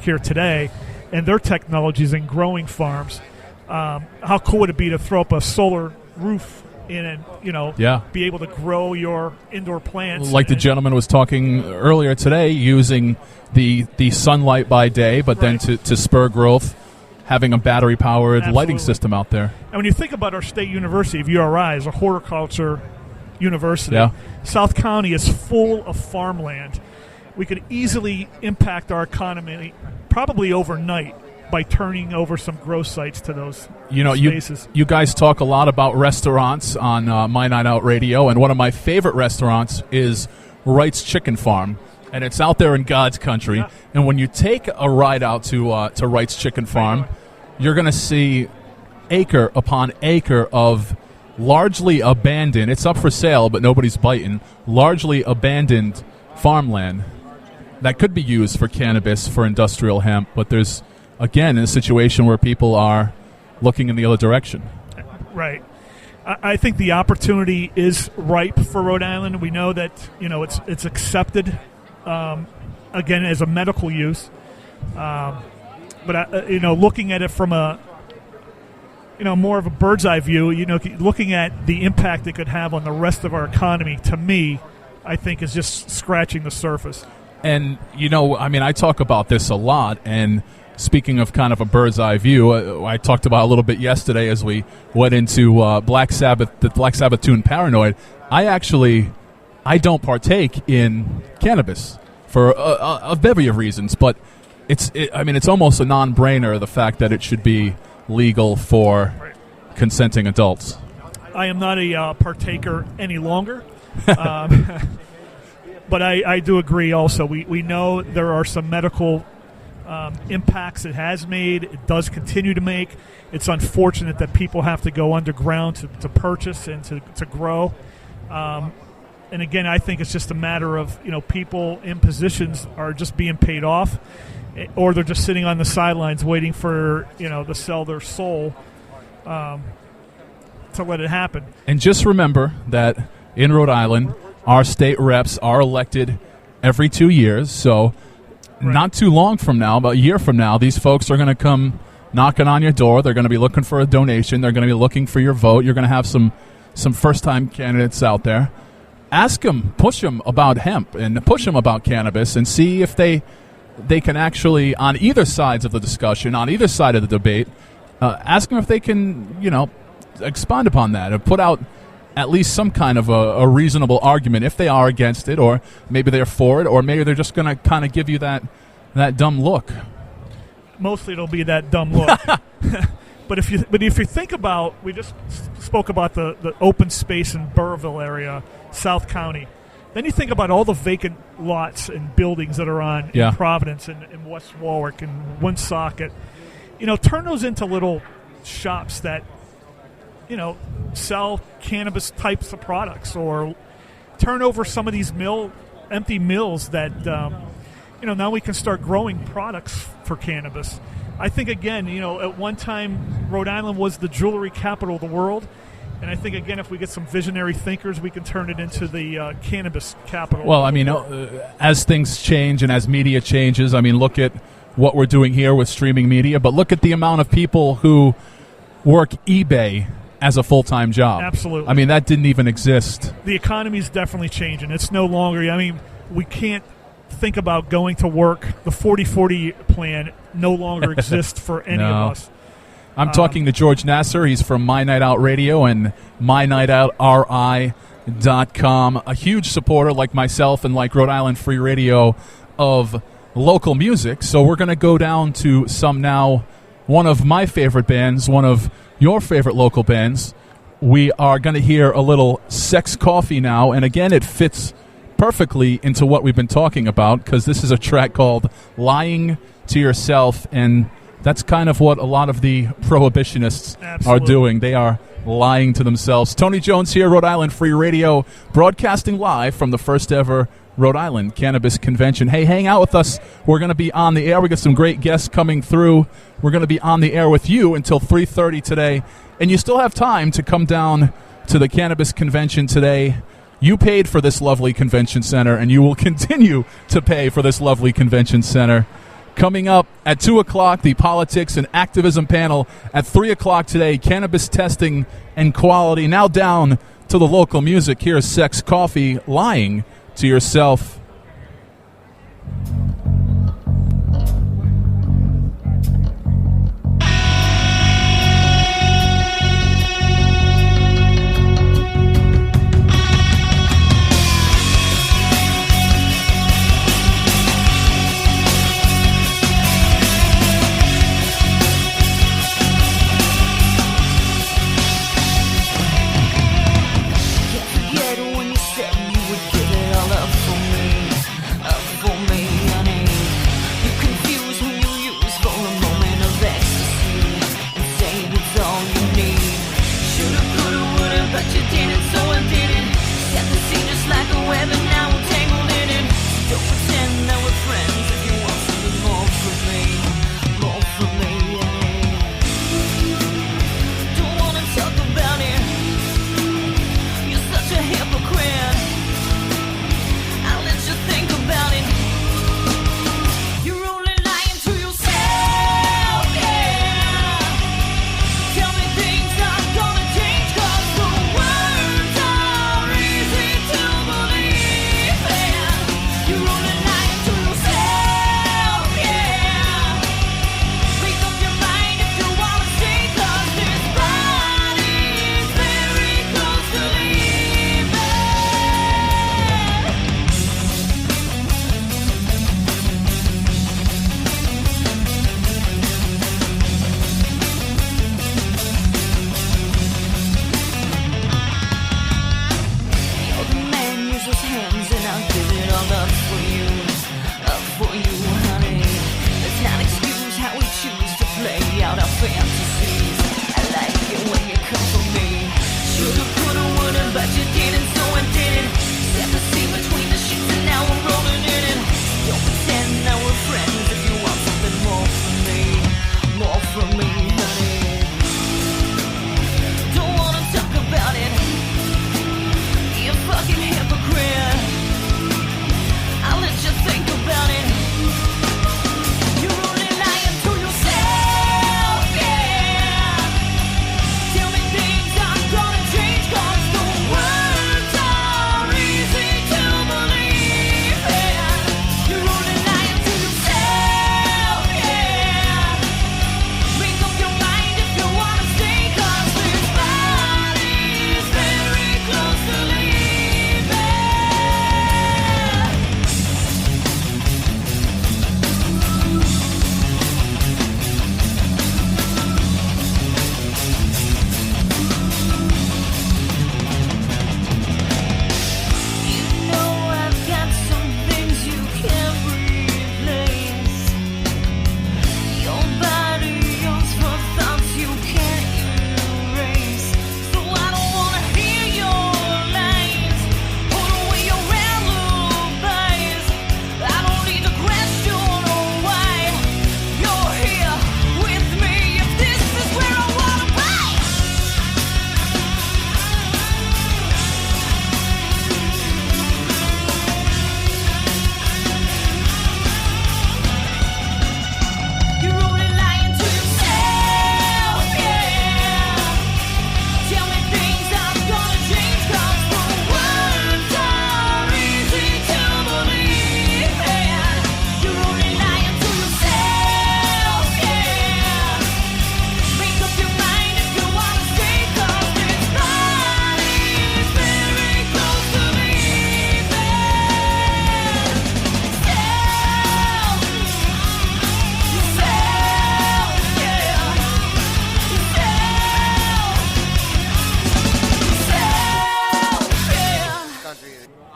here today, and their technologies in growing farms. How cool would it be to throw up a solar roof in and be able to grow your indoor plants? Like the gentleman was talking earlier today, using the sunlight by day, but then to spur growth, having a battery-powered lighting system out there. And when you think about our state university of URI as a horticulture university, South County is full of farmland. We could easily impact our economy probably overnight by turning over some grow sites to those spaces. You guys talk a lot about restaurants on My Night Out Radio, and one of my favorite restaurants is Wright's Chicken Farm, and it's out there in God's country. Yeah. And when you take a ride out to Wright's Chicken Farm, you're going to see acre upon acre of largely abandoned, it's up for sale, but nobody's biting, largely abandoned farmland that could be used for cannabis, for industrial hemp, but there's, again, a situation where people are looking in the other direction. Right. I think the opportunity is ripe for Rhode Island. We know that it's accepted, again, as a medical use. But looking at it from a more of a bird's eye view, looking at the impact it could have on the rest of our economy, to me, I think is just scratching the surface. And I talk about this a lot, and speaking of kind of a bird's eye view, I talked about a little bit yesterday as we went into Black Sabbath, the Black Sabbath tune Paranoid. I don't partake in cannabis for a bevy of reasons, but it's almost a non-brainer, the fact that it should be legal for consenting adults. I am not a partaker any longer. But I do agree also. We know there are some medical impacts it has made. It does continue to make. It's unfortunate that people have to go underground to purchase and to grow. And again, I think it's just a matter of people in positions are just being paid off, or they're just sitting on the sidelines waiting for to sell their soul to let it happen. And just remember that in Rhode Island, our state reps are elected every 2 years, so not too long from now, about a year from now, these folks are going to come knocking on your door. They're going to be looking for a donation. They're going to be looking for your vote. You're going to have some first-time candidates out there. Ask them, push them about hemp, and push them about cannabis, and see if they can actually, on either sides of the discussion, on either side of the debate, ask them if they can, expand upon that and put out at least some kind of a reasonable argument if they are against it, or maybe they're for it, or maybe they're just going to kind of give you that dumb look. Mostly it'll be that dumb look. But if you think about, we just spoke about the open space in Burrillville area, South County. Then you think about all the vacant lots and buildings that are on in Providence and West Warwick and Woonsocket. Turn those into little shops that sell cannabis types of products, or turn over some of these empty mills that, now we can start growing products for cannabis. I think, again, at one time, Rhode Island was the jewelry capital of the world. And I think, again, if we get some visionary thinkers, we can turn it into the cannabis capital. Well, as things change and as media changes, look at what we're doing here with streaming media, but look at the amount of people who work eBay as a full-time job. Absolutely. That didn't even exist. The economy is definitely changing. It's no longer, we can't think about going to work. The 40-40 plan no longer exists for any of us. I'm talking to George Nasser. He's from My Night Out Radio and MyNightOutRI.com. A huge supporter, like myself and like Rhode Island Free Radio, of local music. So we're going to go down to some now, one of my favorite bands, one of your favorite local bands. We are going to hear a little Sex Coffee now, and again, it fits perfectly into what we've been talking about, because this is a track called Lying to Yourself, and that's kind of what a lot of the prohibitionists are doing. They are lying to themselves. Tony Jones here, Rhode Island Free Radio, broadcasting live from the first ever Rhode Island Cannabis Convention. Hey, hang out with us. We're going to be on the air. We got some great guests coming through. We're going to be on the air with you until 3:30 today. And you still have time to come down to the Cannabis Convention today. You paid for this lovely convention center, and you will continue to pay for this lovely convention center. Coming up at 2 o'clock, the politics and activism panel. At 3 o'clock today, cannabis testing and quality. Now down to the local music. Here's Sex Coffee, Lying to Yourself.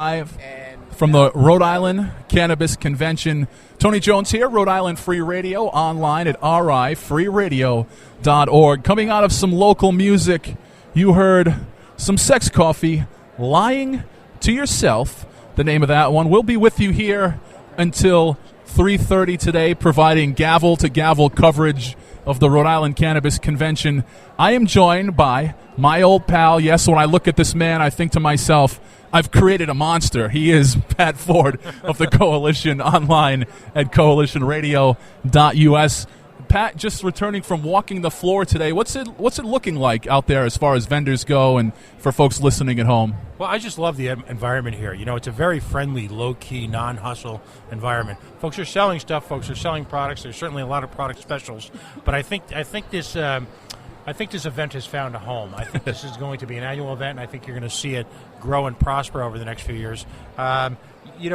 Live from the Rhode Island Cannabis Convention. Tony Jones here, Rhode Island Free Radio, online at rifreeradio.org. Coming out of some local music, you heard some Sex Coffee, Lying to Yourself, the name of that one. We'll be with you here until 3:30 today, providing gavel-to-gavel coverage of the Rhode Island Cannabis Convention. I am joined by my old pal. Yes, when I look at this man, I think to myself, I've created a monster. He is Pat Ford of the Coalition, online at coalitionradio.us. Pat, just returning from walking the floor today, what's it looking like out there as far as vendors go and for folks listening at home? Well, I just love the environment here. You know, it's a very friendly, low-key, non-hustle environment. Folks are selling stuff. Folks are selling products. There's certainly a lot of product specials. But I think this event has found a home. I think this is going to be an annual event, and I think you're going to see it grow and prosper over the next few years.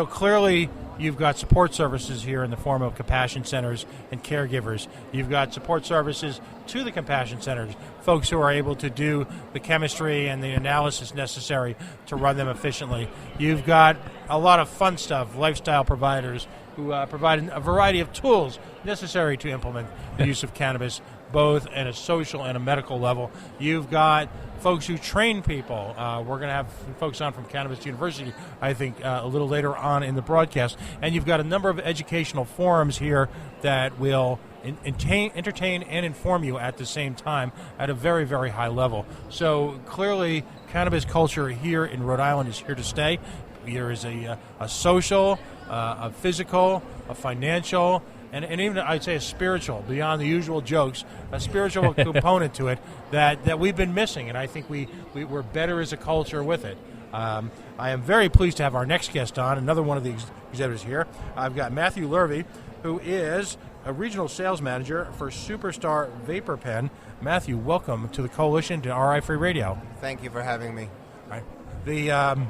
Clearly you've got support services here in the form of compassion centers and caregivers. You've got support services to the compassion centers, folks who are able to do the chemistry and the analysis necessary to run them efficiently. You've got a lot of fun stuff, lifestyle providers who provide a variety of tools necessary to implement the use of cannabis, both at a social and a medical level. You've got folks who train people. We're going to have folks on from Cannabis University, I think, a little later on in the broadcast. And you've got a number of educational forums here that will entertain and inform you at the same time at a very, very high level. So clearly, cannabis culture here in Rhode Island is here to stay. There is a social, a physical, a financial, and even, I'd say, a spiritual, beyond the usual jokes, a spiritual component to it that we've been missing, and I think we're better as a culture with it. I am very pleased to have our next guest on, another one of the exhibitors here. I've got Matthew Lurvey, who is a regional sales manager for Superstar Vapor Pen. Matthew, welcome to the Coalition, to RI Free Radio. Thank you for having me. All right.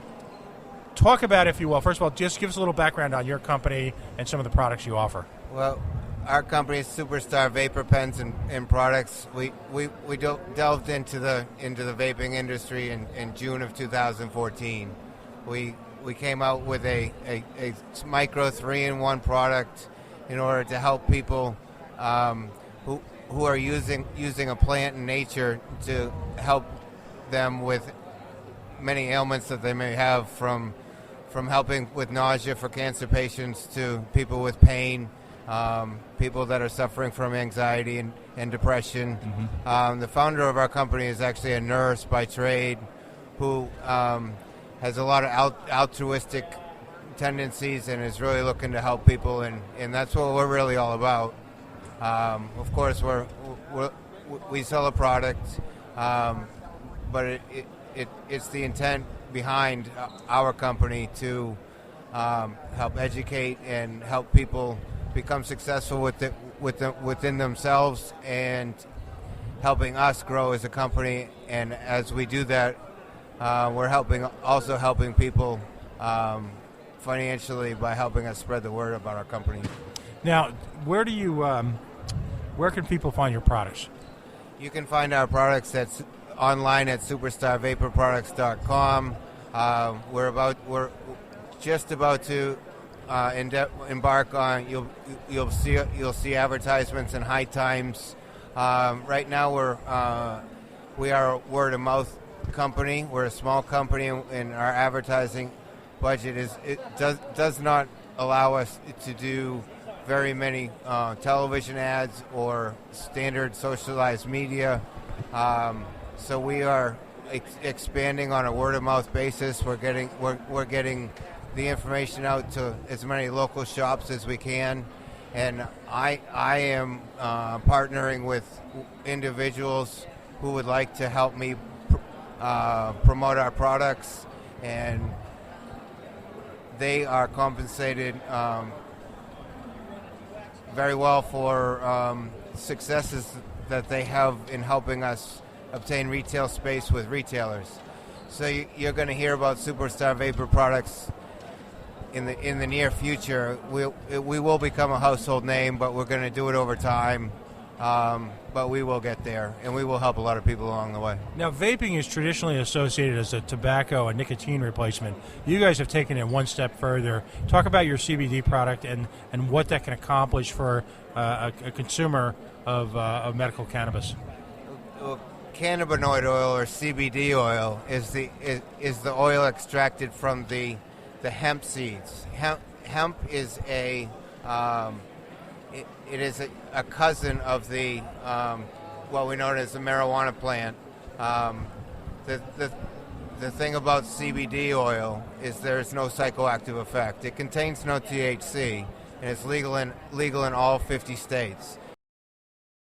Talk about, if you will, first of all, just give us a little background on your company and some of the products you offer. Well, our company is Superstar Vapor Pens and products. We delved into the vaping industry in June of 2014. We came out with a micro 3-in-1 product in order to help people who are using a plant in nature to help them with many ailments that they may have, from helping with nausea for cancer patients to people with pain, people that are suffering from anxiety and depression. Mm-hmm. The founder of our company is actually a nurse by trade who has a lot of altruistic tendencies and is really looking to help people, and that's what we're really all about. Of course, we sell a product, but it's the intent behind our company to help educate and help people become successful within themselves, and helping us grow as a company. And as we do that, we're also helping people financially by helping us spread the word about our company. Now, where can people find your products? You can find our products online at superstarvaporproducts.com. We're just about to embark on. You'll see advertisements in High Times. Right now we are a word of mouth company. We're a small company, and our advertising budget does not allow us to do very many television ads or standard socialized media. So we are expanding on a word-of-mouth basis. We're getting the information out to as many local shops as we can, and I am partnering with individuals who would like to help me promote our products, and they are compensated very well for successes that they have in helping us obtain retail space with retailers. So you're going to hear about Superstar Vapor products in the near future. We will become a household name, but we're going to do it over time. But we will get there, and we will help a lot of people along the way. Now, vaping is traditionally associated as a tobacco and nicotine replacement. You guys have taken it one step further. Talk about your CBD product and what that can accomplish for a consumer of medical cannabis. Well, cannabinoid oil, or CBD oil, is the oil extracted from the hemp seeds. Hemp is a it is a cousin of the what we know as the marijuana plant. The thing about CBD oil is there's no psychoactive effect. It contains no THC, and it's legal in all 50 states.